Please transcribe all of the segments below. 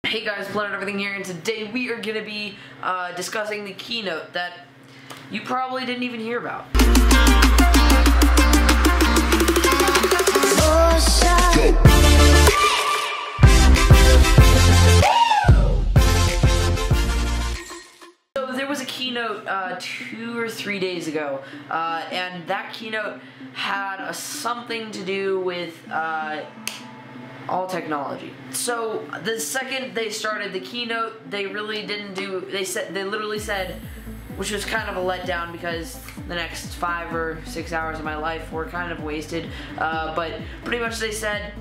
Hey guys, Planet Everything here, and today we are going to be discussing the keynote that you probably didn't even hear about. So there was a keynote 2 or 3 days ago, and that keynote had something to do with all technology. So the second they started the keynote, they really didn't do, they literally said, which was kind of a letdown because the next 5 or 6 hours of my life were kind of wasted, but pretty much they said,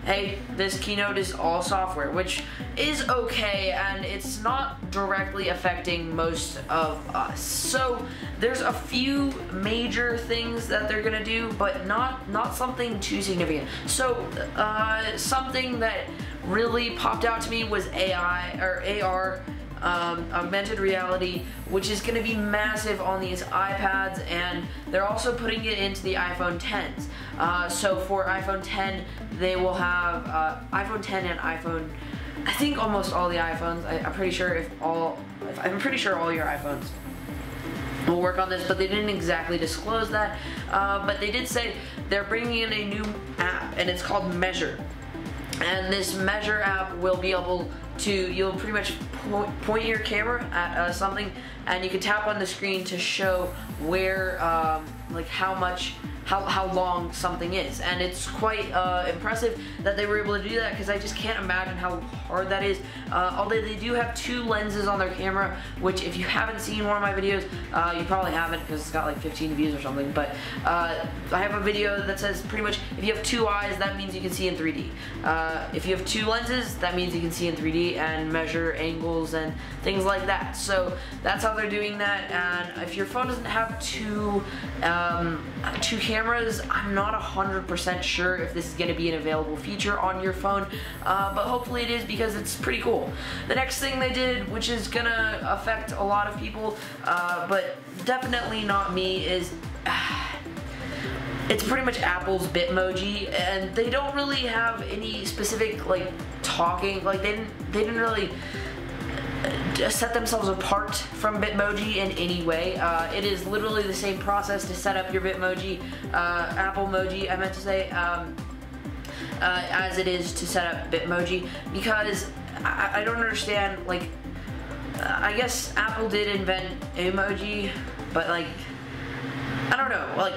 hey, this keynote is all software, which is okay, and it's not directly affecting most of us. So there's a few major things that they're gonna do, but not something too significant. So something that really popped out to me was AI or AR, augmented reality, which is going to be massive on these iPads, and they're also putting it into the iPhone 10s. So for iPhone 10, they will have iPhone 10 and iPhone, I think almost all the iPhones. I'm pretty sure all your iPhones will work on this, but they didn't exactly disclose that. But they did say they're bringing in a new app, and it's called Measure. And this Measure app will be able to, you'll pretty much point your camera at something, and you can tap on the screen to show where, like how long something is. And it's quite impressive that they were able to do that, because I just can't imagine how hard that is. Although they do have 2 lenses on their camera, which if you haven't seen one of my videos, you probably haven't, because it's got like 15 views or something, but I have a video that says pretty much if you have 2 eyes, that means you can see in 3D. If you have 2 lenses, that means you can see in 3D and measure angles and things like that. So that's how they're doing that. And if your phone doesn't have two cameras, I'm not 100% sure if this is going to be an available feature on your phone, but hopefully it is, because it's pretty cool. The next thing they did, which is going to affect a lot of people, but definitely not me, is it's pretty much Apple's Bitmoji, and they don't really have any specific like talking, like they didn't really set themselves apart from Bitmoji in any way. It is literally the same process to set up your Bitmoji, Applemoji, I meant to say, as it is to set up Bitmoji, because I don't understand, like, I guess Apple did invent emoji, but like, I don't know, like,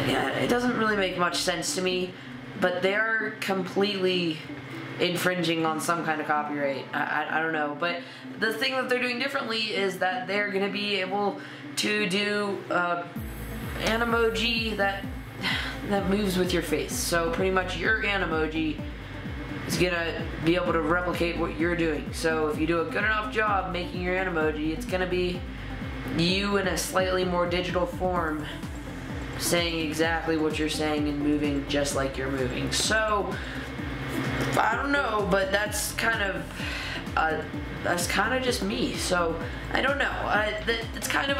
yeah, it doesn't really make much sense to me, but they're completely infringing on some kind of copyright. I don't know, but the thing that they're doing differently is that they're going to be able to do an emoji that moves with your face. So pretty much your Animoji is going to be able to replicate what you're doing. So if you do a good enough job making your Animoji, it's going to be you in a slightly more digital form, saying exactly what you're saying and moving just like you're moving. So I don't know, but that's kind of just me. So I don't know. It's kind of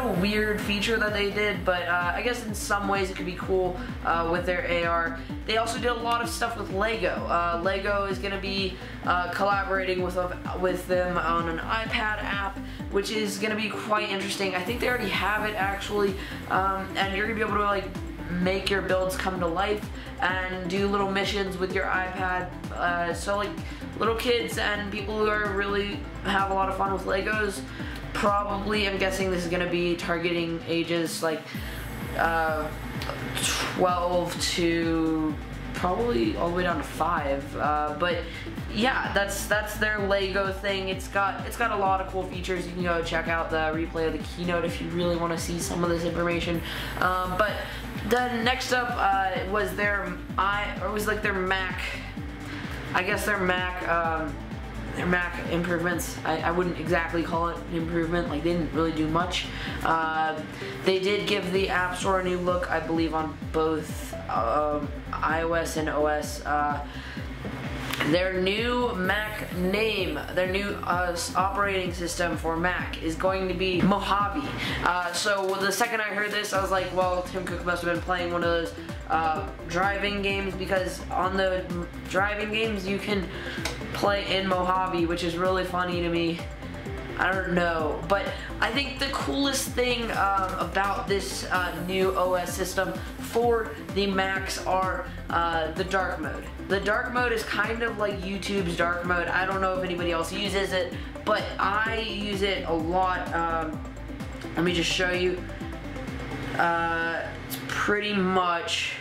a weird feature that they did, but I guess in some ways it could be cool with their AR. They also did a lot of stuff with Lego. Lego is going to be collaborating with them on an iPad app, which is going to be quite interesting. I think they already have it actually, and you're going to be able to like make your builds come to life and do little missions with your iPad. So like little kids and people who are really have a lot of fun with Legos, probably, I'm guessing this is going to be targeting ages like 12 to probably all the way down to 5, but yeah, that's their Lego thing. It's got a lot of cool features. You can go check out the replay of the keynote if you really want to see some of this information. But then next up was their Mac. I guess their Mac improvements. I wouldn't exactly call it an improvement, like they didn't really do much. They did give the App Store a new look, I believe, on both iOS and OS. Their new Mac name, their new operating system for Mac is going to be Mojave. So the second I heard this, I was like, well, Tim Cook must have been playing one of those driving games, because on the driving games you can play in Mojave, which is really funny to me. I don't know, but I think the coolest thing about this new OS system for the Macs are the dark mode. The dark mode is kind of like YouTube's dark mode. I don't know if anybody else uses it, but I use it a lot. Let me just show you. It's pretty much,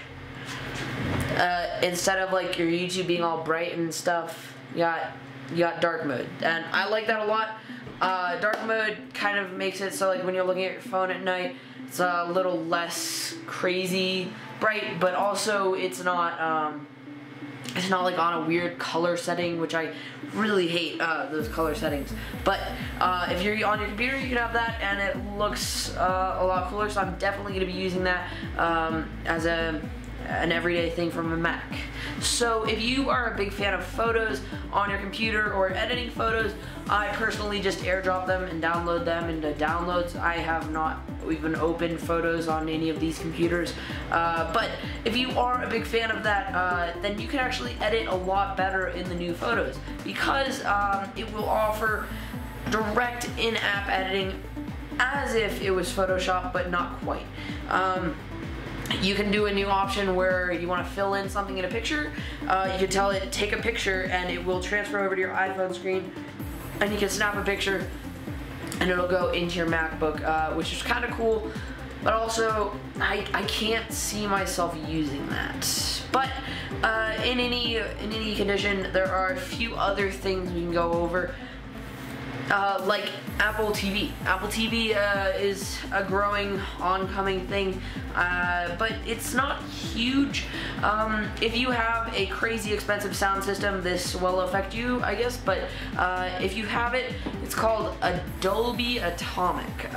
instead of like your YouTube being all bright and stuff, you got dark mode, and I like that a lot. Dark mode kind of makes it so like when you're looking at your phone at night, it's a little less crazy bright, but also it's not like on a weird color setting, which I really hate, those color settings. But if you're on your computer, you can have that, and it looks a lot cooler, so I'm definitely going to be using that as an everyday thing from a Mac. So if you are a big fan of photos on your computer or editing photos, I personally just airdrop them and download them into downloads. I have not even opened photos on any of these computers, but if you are a big fan of that, then you can actually edit a lot better in the new photos, because it will offer direct in-app editing as if it was Photoshop, but not quite. You can do a new option where you want to fill in something in a picture. You can tell it, take a picture, and it will transfer over to your iPhone screen, and you can snap a picture and it'll go into your MacBook, which is kind of cool, but also I can't see myself using that. But in any condition, there are a few other things we can go over. Like Apple TV. Apple TV is a growing, oncoming thing, but it's not huge. If you have a crazy expensive sound system, this will affect you, I guess, but if you have it, it's called Dolby Atomic.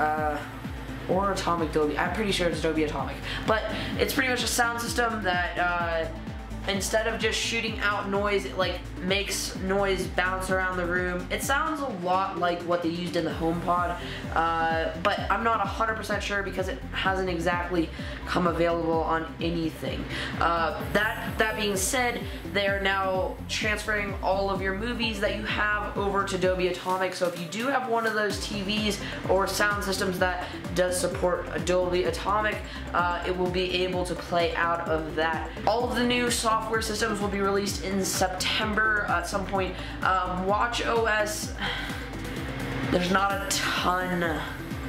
Or Atomic Dolby. I'm pretty sure it's Dolby Atomic. But it's pretty much a sound system that instead of just shooting out noise, it like makes noise bounce around the room. It sounds a lot like what they used in the HomePod, but I'm not 100% sure because it hasn't exactly come available on anything. That being said, they're now transferring all of your movies that you have over to Dolby Atomic, so if you do have one of those TVs or sound systems that does support Dolby Atomic, it will be able to play out of that. All of the new software systems will be released in September at some point. WatchOS, there's not a ton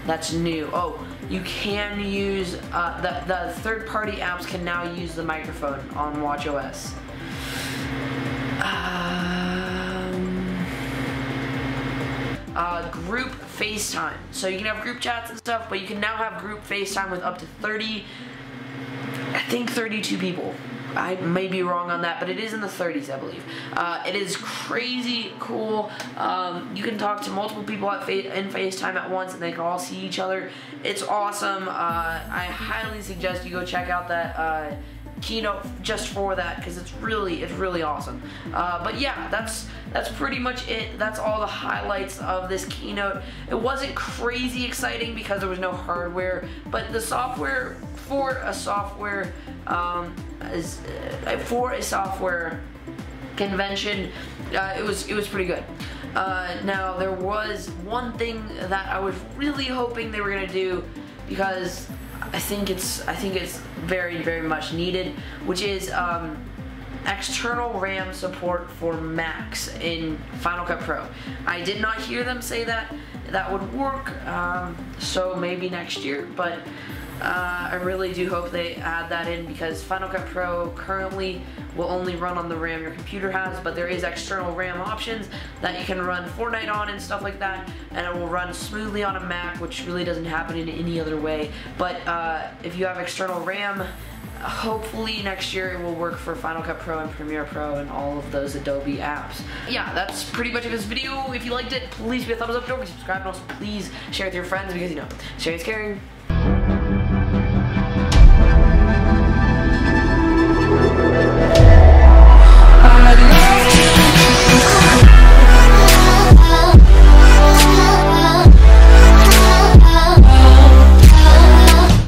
that's new. Oh, you can use, the third-party apps can now use the microphone on WatchOS. Group FaceTime. So you can have group chats and stuff, but you can now have group FaceTime with up to 32 people. I may be wrong on that, but it is in the 30s, I believe. It is crazy cool. You can talk to multiple people in FaceTime at once, and they can all see each other. It's awesome. I highly suggest you go check out that keynote just for that, because it's really awesome. But yeah, that's pretty much it. That's all the highlights of this keynote. It wasn't crazy exciting because there was no hardware, but the software for a software convention, it was pretty good. Now there was one thing that I was really hoping they were gonna do, because I think it's very much needed, which is external RAM support for Macs in Final Cut Pro. I did not hear them say that would work, so maybe next year, but I really do hope they add that in, because Final Cut Pro currently will only run on the RAM your computer has, but there is external RAM options that you can run Fortnite on and stuff like that, and it will run smoothly on a Mac, which really doesn't happen in any other way. But if you have external RAM, hopefully next year it will work for Final Cut Pro and Premiere Pro and all of those Adobe apps. Yeah, that's pretty much it for this video. If you liked it, please give it a thumbs up, don't forget to subscribe, and also please share with your friends, because you know, sharing is caring.